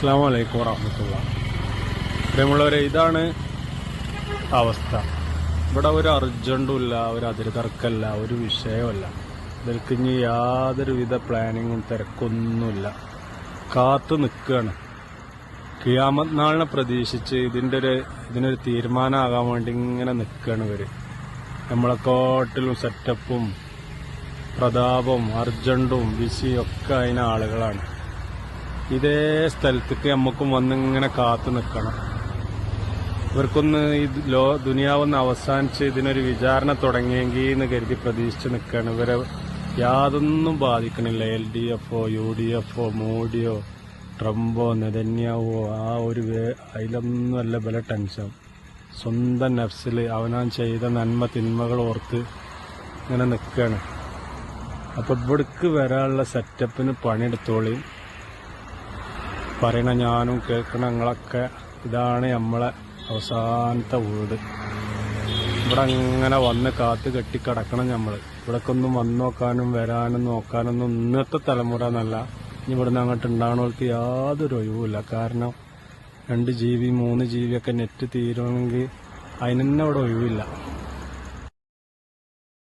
അസ്സലാമു അലൈക്കും വറഹ്മത്തുള്ളാഹി. പ്രിയമുള്ളവരെ, ഇതാണ് അവസ്ഥ. ഇവിടെ ഒരു അർജന്റും ഇല്ല, ഒരു അതിരുതർക്കല്ല, ഒരു വിഷയമല്ല. ഇതിൽക്ക് ഇനി യാതൊരുവിധ പ്ലാനിങ്ങും തിരക്കൊന്നുമില്ല. കാത്തു നിൽക്കുകയാണ്. ഖിയാമത്ത് നാളിനെ പ്രതീക്ഷിച്ച് ഇതിനൊരു തീരുമാനമാകാൻ വേണ്ടി ഇങ്ങനെ നിൽക്കുകയാണ് ഇവര്. നമ്മളെക്കാട്ടിലും സെറ്റപ്പും പ്രതാപവും അർജന്റും ബിസിയും ഒക്കെ അതിന് ആളുകളാണ്. ഇതേ സ്ഥലത്തേക്ക് നമുക്കും വന്നിങ്ങനെ കാത്തു നിൽക്കണം. ഇവർക്കൊന്ന് ഈ ദുനിയാവൊന്ന് അവസാനിച്ച് ഇതിനൊരു വിചാരണ തുടങ്ങിയെങ്കിൽ എന്ന് കരുതി പ്രതീക്ഷിച്ച് നിൽക്കുകയാണ്. ഇവരെ യാതൊന്നും ബാധിക്കണില്ല. LDF-ഓ UDF-ഓ മോഡിയോ ട്രംപോ നെതന്യാവോ അതിലൊന്നും അല്ല ബല ടെൻഷൻ. സ്വന്തം നഫ്സിൽ അവനാൻ ചെയ്ത നന്മ തിന്മകൾ ഓർത്ത് ഇങ്ങനെ നിൽക്കുകയാണ്. അപ്പോൾ ഇവിടേക്ക് വരാനുള്ള സെറ്റപ്പിന് പണിയെടുത്തോളി. പറയണ ഞാനും കേൾക്കണ നിങ്ങളൊക്കെ ഇതാണ് നമ്മളെ അവസാനത്തെ വീട്. ഇവിടെ അങ്ങനെ വന്ന് കാത്ത് കെട്ടിക്കിടക്കണം നമ്മൾ. ഇവിടേക്കൊന്നും വന്നു നോക്കാനും വരാനും നോക്കാനൊന്നും ഇന്നത്തെ തലമുറ എന്നല്ല, ഇനി ഇവിടുന്ന് അങ്ങോട്ട് ഉണ്ടാകണവർക്ക് യാതൊരു ഒഴിവുമില്ല. കാരണം 2 GB 3 GB ഒക്കെ നെറ്റ് തീരുമെങ്കിൽ അതിന് തന്നെ ഇവിടെ ഒഴിവില്ല.